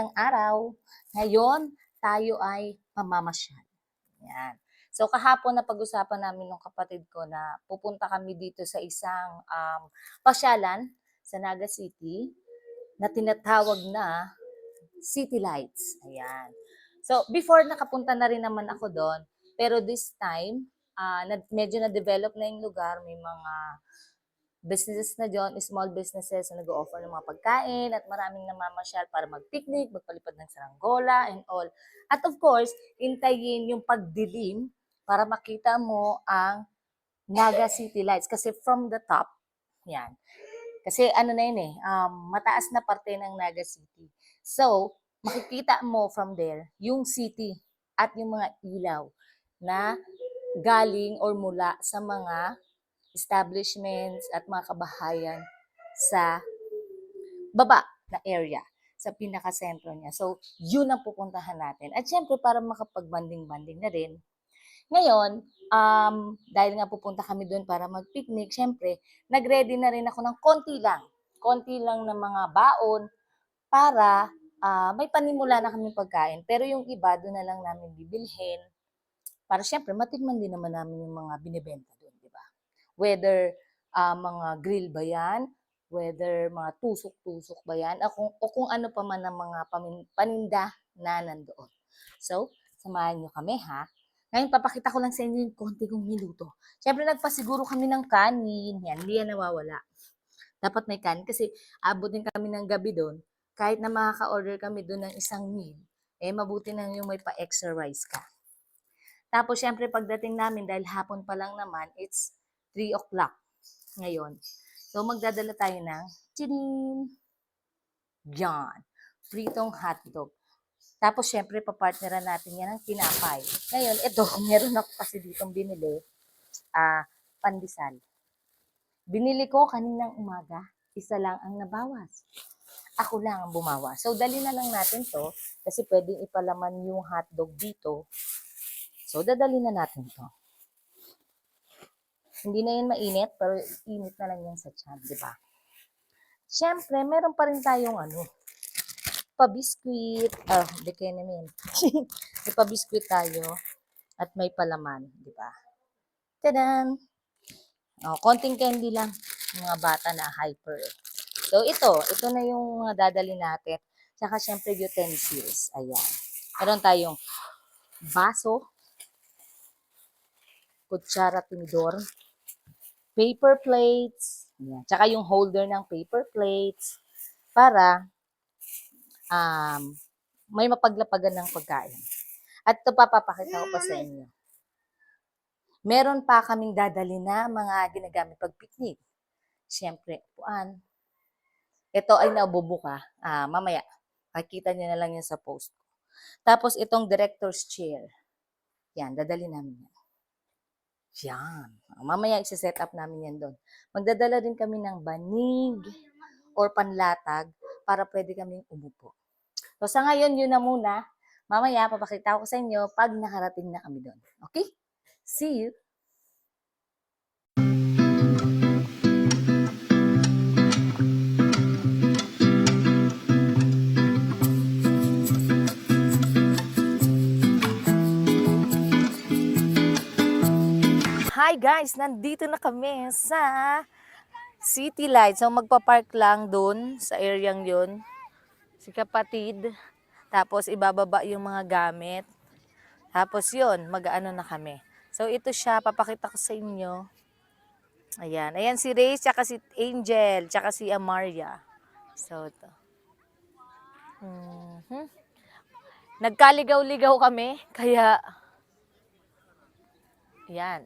magandang araw. Ngayon, tayo ay mamamasyal. Yan. So kahapon napag-usapan namin ng kapatid ko na pupunta kami dito sa isang pasyalan sa Naga City na tinatawag na City Lights. Ayan. So before nakapunta na rin naman ako doon, pero this time medyo na-develop na yung lugar, may mga businesses na diyon, small businesses na nag-o-offer ng mga pagkain at maraming namamasyal para mag-picnic, magpalipad ng saranggola and all. At of course, hintayin yung pagdilim para makita mo ang Naga City Lights. Kasi from the top, yan. Kasi ano na yun mataas na parte ng Naga City. So, makikita mo from there yung city at yung mga ilaw na galing or mula sa mga establishments at mga kabahayan sa baba na area, sa pinaka-sentro niya. So, yun ang pupuntahan natin. At syempre, para makapag-banding-banding na rin. Ngayon, dahil nga pupunta kami doon para mag-picnic, syempre, nag-ready na rin ako ng konti lang ng mga baon para may panimula na kami pagkain. Pero yung iba, doon na lang namin bibilhin para syempre, matikman din naman namin yung mga binibenta doon, di ba? Whether mga grill ba yan, whether mga tusok-tusok ba yan, o kung ano pa man ang mga paninda na nandoon. So, samahan nyo kami ha. Ngayon, papakita ko lang sa inyo yung konti kong niluto. Siyempre, nagpasiguro kami ng kanin. Yan, hindi yan nawawala. Dapat may kanin kasi abot din kami ng gabi doon. Kahit na makaka-order kami doon ng isang meal, mabuti na yung may pa-extra rice ka. Tapos, syempre, pagdating namin, dahil hapon pa lang naman, it's 3 o'clock ngayon. So, magdadala tayo ng chinin! Yan! Pritong hotdog. Tapos, syempre, papartneran natin yan ng tinapay. Ngayon, ito, meron ako kasi ditong binili, pandesal. Binili ko kaninang umaga, isa lang ang nabawas. Ako lang ang bumawas. So, dali na lang natin to kasi pwedeng ipalaman yung hotdog dito. So, dadali na natin to. Hindi na yan mainit, pero init na lang yan sa tiyan, di ba? Siyempre, meron pa rin tayong pa-biscuit. Hindi kayo namin. May pa-biscuit tayo at may palaman, di ba? Tadan! Konting candy lang. Mga bata na hyper. So, ito na yung dadali natin. Tsaka, siyempre, utensils. Ayan. Meron tayong baso, kutsara, tinidor, paper plates, yan. Tsaka yung holder ng paper plates para may mapaglapagan ng pagkain. At ito papapakita ko pa sa inyo. Meron pa kaming dadali na mga ginagamit pag picnic. Siyempre, upuan. Ito ay nabubuka. Mamaya, makikita nyo na lang yan sa post ko. Tapos itong director's chair. Yan, dadali namin yan. Yan. Mamaya isa-set up namin yan doon. Magdadala din kami ng banig or panlatag para pwede kaming umupo. So sa ngayon, yun na muna. Mamaya, papakita ko sa inyo pag nakarating na kami doon. Okay? See you! Hi guys! Nandito na kami sa City Lights. So magpa-park lang doon sa areang yun. Si kapatid. Tapos ibababa yung mga gamit. Tapos yun, mag-ano na kami. So ito siya, papakita ko sa inyo. Ayan. Ayan si Rayce, tsaka si Angel, tsaka si Amaria. So ito. Nagkaligaw-ligaw kami, kaya yan.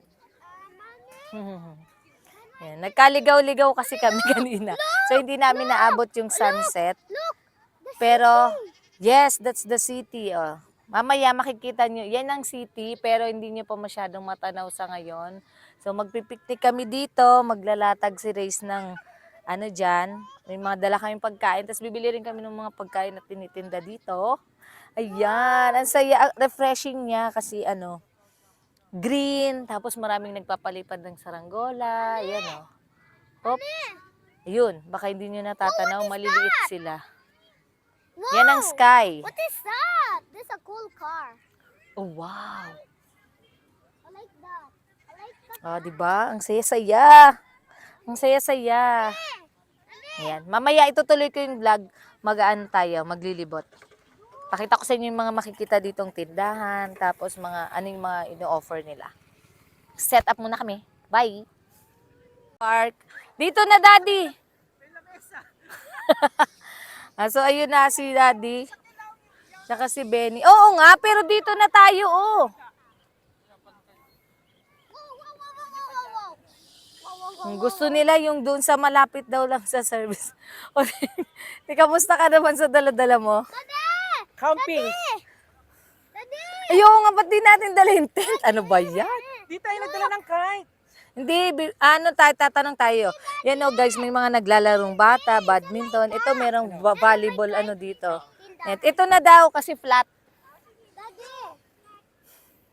Yan. Nagkaligaw-ligaw kasi kami kanina. So hindi namin naabot yung sunset. Pero yes, that's the city. Mamaya makikita nyo, yan ang city, pero hindi nyo pa masyadong matanaw sa ngayon. So magpipiknik kami dito, maglalatag si Rayce ng dyan. May mga dala kaming pagkain, tapos bibili rin kami ng mga pagkain na tinitinda dito. Ayan, ang saya, refreshing niya kasi green, tapos maraming nagpapalipad ng saranggola, ayan Oops. Ayun, baka hindi nyo natatanaw, maliliit sila. Yan ang sky. What is that? This is a cool car. Oh, wow. I like that. I like that. Oh, di ba? Ang saya-saya. Ang saya-saya. Ayan. Mamaya itutuloy ko yung vlog. Magaan tayo, maglilibot. Pakita ko sa inyo yung mga makikita ditong tindahan, tapos mga anong mga ino-offer nila. Set up muna kami. Bye. Park. Dito na, Daddy. So, ayun na si Daddy. Tsaka si Benny. Oo nga, pero dito na tayo, oh. Gusto nila yung doon sa malapit daw lang sa service. O, kamusta ka naman sa dala-dala mo? Camping. Ayun nga, ba't di natin dalhin tent? Ano ba yan? Di tayo nagdala ng kite. Hindi, tatanong tayo. Yan o guys, may mga naglalarong bata, badminton. Ito merong volleyball ano dito. At ito na daw kasi flat.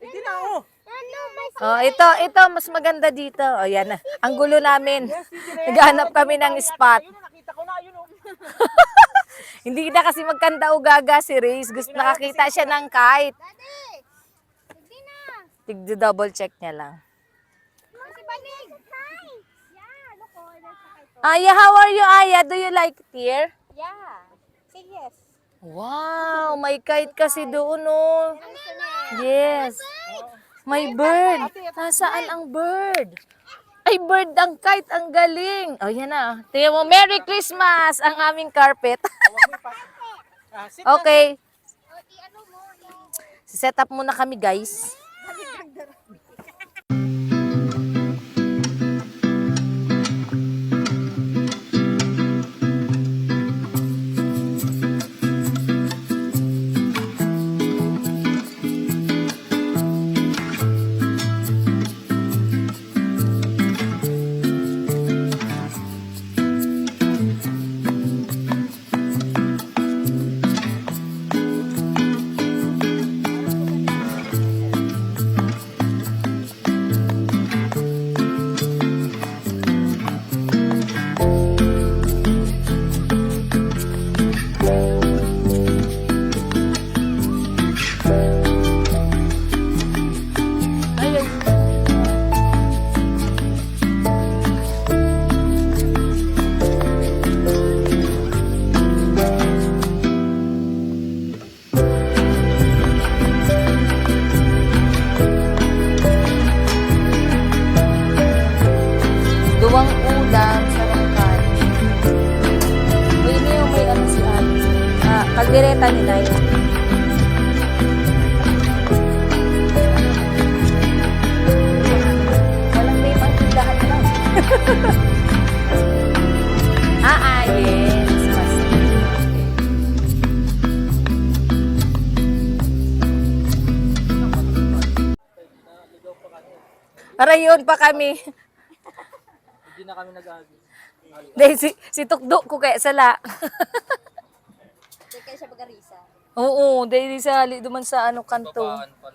Hindi na ako. Oh, ito mas maganda dito. Oh, yan na. Ang gulo namin. Naghanap kami ng spot. Ayun, nakita ko na. Ayun, oh. Hindi na kasi magkanda o gaga si Reyes. Gusto nakakita siya ng kite. Tig-double check niya lang. Aya, how are you, Aya? Do you like it here? Yeah. Say yes. Wow, may kite kasi doon, oh. Yes. May bird. Nasaan ang bird? Ay, bird ang kite. Ang galing. Oh, yan na. Tingnan mo, Merry Christmas ang aming carpet. Sit down. Okay. Set up muna kami, guys. Duwang ulam sa rangkan. Uy, ini yung may ano si Ate. Kaldereta ni Nay. Walang name ang tindahan lang. Yes. Para yun pa kami. Hindi na kami nag-agi. Dahil si Tukdo ko kaya sala. Kaya siya bagarisa. Oo, dahil sa duman sa ano kanto.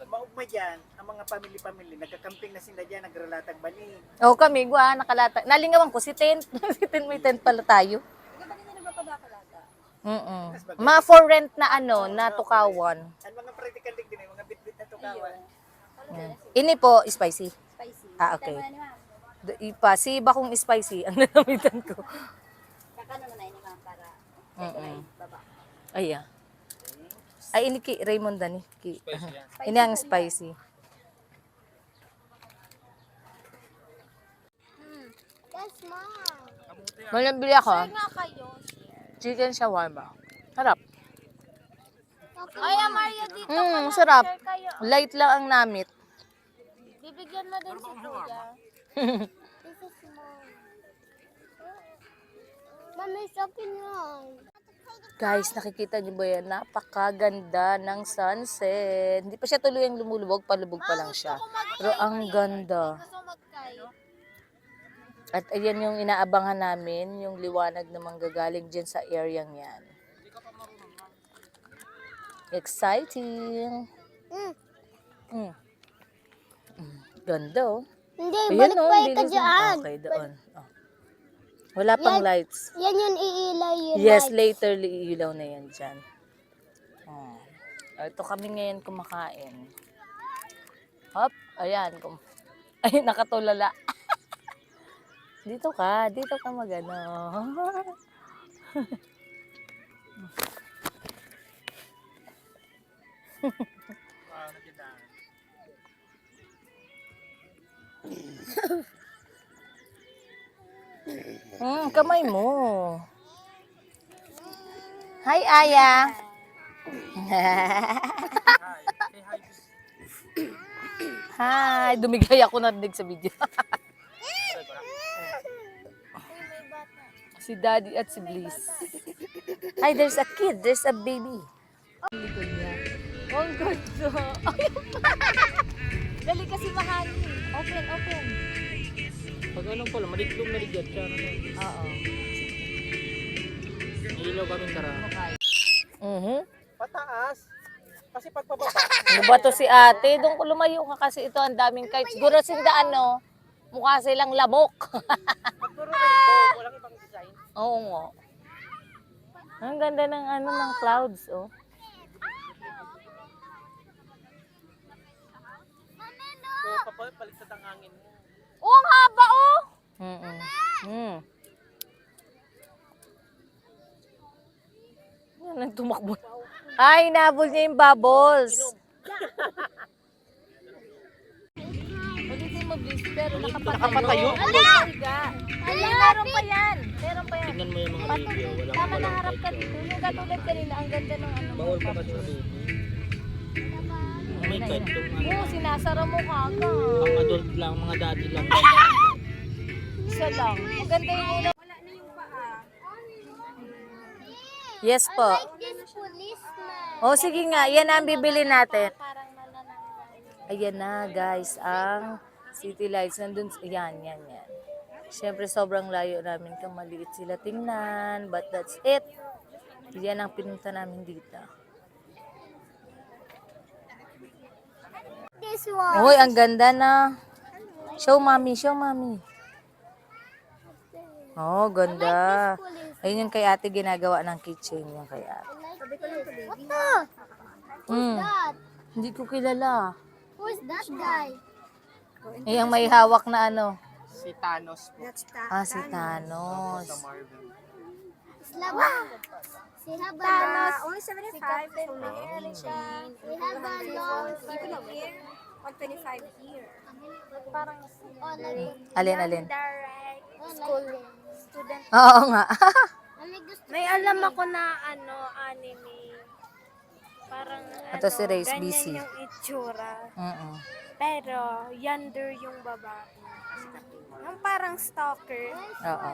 Maugma dyan, ang mga family-family, nagka-camping na sila dyan, nagralatag bani. Oo, kami, nakalata. Nalingawan ko, si Tent. Si Tent, may tent pala tayo. Hindi ba nila nagpapadakalaga? Mga for rent na ano, na tukawan. Ang mga practical din, mga bit-bit na tukawan. Ini po, spicy. Spicy. Ah, okay. Tama na ni ma'am. Ipa, si bakong spicy ang nalamitan ko. Kakano mo na ni ma'am para baba. Ay, Ay, ini ki Raymond Dani. Ini ang spicy. Yes, ma'am. May nabili ako. Share nga kayo. Chicken shawarma. Sarap. Ay, Mario, dito ka na. Sarap. Share kayo. Light lang ang namit. Bibigyan mo din si Kuya. This is small. Mami, sa akin lang. Guys, nakikita niyo ba yan? Napakaganda ng sunset. Hindi pa siya tuluyang lumulubog, palubog pa lang siya. Pero ang ganda. Gusto mag-kite. At ayan yung inaabangan namin, yung liwanag na manggagaling dyan sa area yan. Exciting. Ganda, oh. Hindi, Ayun, balik oh, pa bilis ka na. dyan. Okay, doon. Oh. Wala pang lights. Yan yung iilay yun. Yes, later ilaw na yan dyan. Ito kami ngayon kumakain. Hop, ayan. Ay, nakatulala. Dito ka magano. Kamay mo. Hi, Aya. Hi, dumigay ako narinig sa video. Si Daddy at si Bliss. Hi, there's a kid. There's a baby. Ang likod niya. Oh, ang ganda. Dali kasi mahali. Open, open. Pag anong pala, maliklong maligyan siya. Oo. Ilaw kami tara. Pataas. Kasi pag pababa, Ano ba to si ate? Doon ko lumayo ka kasi ito ang daming kite. Siguro sindaan, no? Mukha silang lamok. pagturo rin walang ibang design. Oo nga. Ang ganda ng ng clouds, oh. So, papalit ang hangin mo. Oh, ang haba, oh! Yan ang tumakbo. Ay, nabol niya yung bubbles. Pagdating mo, Bliss, pero nakapatayo. Ay, meron pa yan. Meron pa yan. Tingnan mo yung mga video. Tama na harap ka dito. Yung katulad kanina, ang ganda ng Bawal pa kasi sa baby. May kahit yung Oo, sinasara mo kagad. pang adult lang, mga daddy lang. Isa lang. Ang ganda yung una. Yes po. This policeman. O sige nga, yan ang bibili natin. Parang nanananggal. Ayan na guys, ang city lights. Nandun, yan. Siyempre sobrang layo namin. Maliit sila tingnan. But that's it. Yan ang pinunta namin dito. This one. Uy, ang ganda na. Show mommy, show mommy. Oh, ganda. Ayun yung kay ate ginagawa ng kitchen. Yung kay ate. What the? That? Hindi ko kilala. Who's that guy? Eh, ang may hawak na ano. Si Thanos po. Si Thanos. Sa Marvel. Slava. Si Thanos. Only 75. We have a long here. 125 here. Parang Alin. direct school student. Oo nga. May alam ako na anime. Parang Ito si Race ganyan BC. yung itsura. Mm-mm. Pero yonder yung babae. Yung parang stalker. Oo.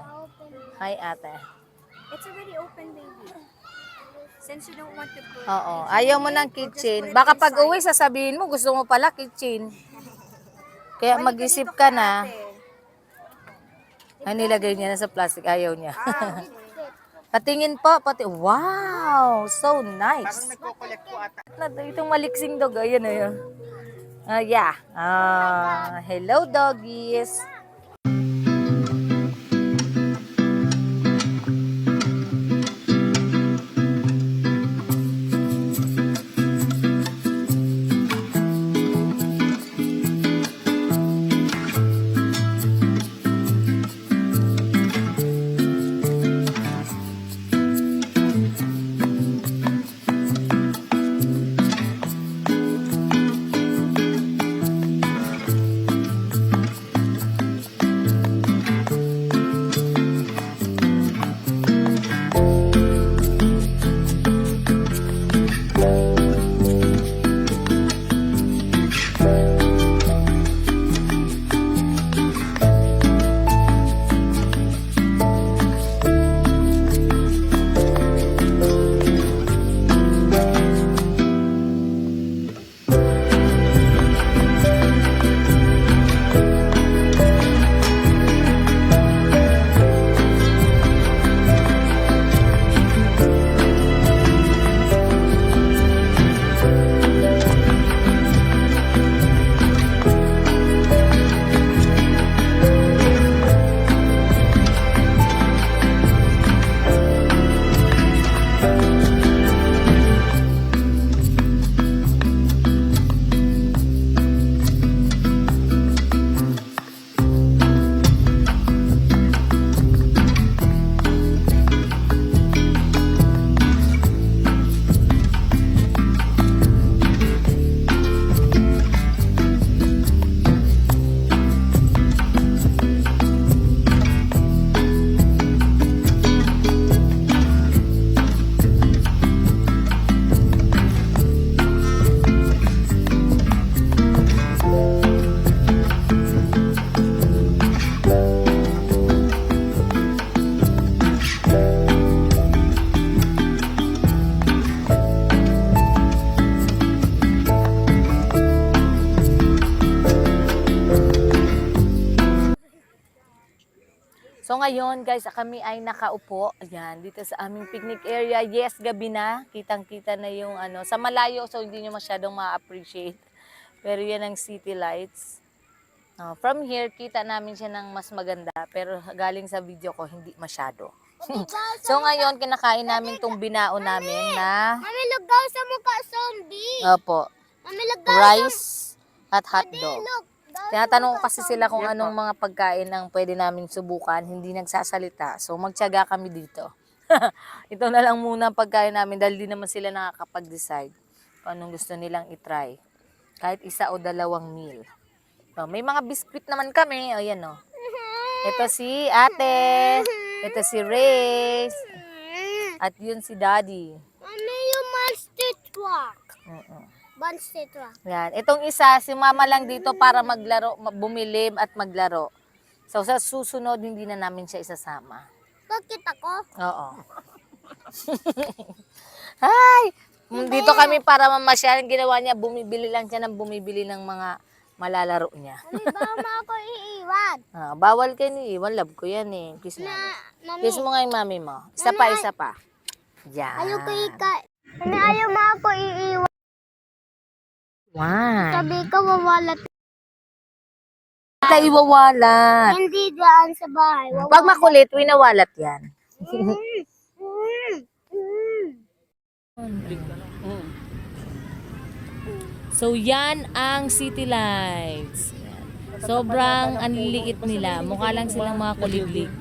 Hi ate. It's already open, baby. Since you don't want to put Oo. Ayaw mo ng kitchen. Baka pag uwi sasabihin mo gusto mo pala kitchen. Kaya mag-isip ka na. Ay, nilagay niya na sa plastic. Ayaw niya. Patingin po. Wow! So Parang nice. nagko-collect po ata. Itong maliksing dog. Ayan na yun. Yeah. Hello, doggies. So ngayon guys, kami ay nakaupo. Ayan, dito sa aming picnic area. Yes, gabi na. Kitang-kita na yung ano. Sa malayo, so hindi nyo masyadong ma-appreciate. Pero yan ang city lights. From here, kita namin siya ng mas maganda. Pero galing sa video ko, hindi masyado. So ngayon, kinakain namin tong binao namin na Mami, lugaw sa mukha zombie. opo, Mami, lugaw rice at hotdog. Look, Tinatanong ko kasi sila kung anong mga pagkain ang pwede namin subukan, hindi nagsasalita. So magtiyaga kami dito. Ito na lang muna ang pagkain namin dahil di naman sila nakakapag-decide kung anong gusto nilang itry. Kahit isa o dalawang meal. So, may mga biscuit naman kami. O yan o. Ito si ate. Ito si Race. At yun si Daddy. Mami, yung monster truck. Mm-mm. Monster truck. Yan. Itong isa, si mama lang dito para maglaro, bumili at maglaro. So sa susunod, hindi na namin siya isasama. Bakit ako? Oo. Hi! Dito kami para mamasyal. Ang ginawa niya, bumibili lang siya ng bumibili ng mga malalaro niya. Mami, baka mo ako iiwan. Bawal kayo ni Iwan. Love ko yan eh. Kiss mo. Mami, Kiss mo nga yung mami mo. Isa pa, isa pa. Yan. ayaw ko Mami, ayaw mo ako iiwan. One. Sabi ko, mawalat. Tayo iwawalat. Hindi dyan sa bahay. Pag makulit, winawalat yan. So, yan ang city lights. Sobrang anliliit nila. Mukha lang silang mga kuliblig.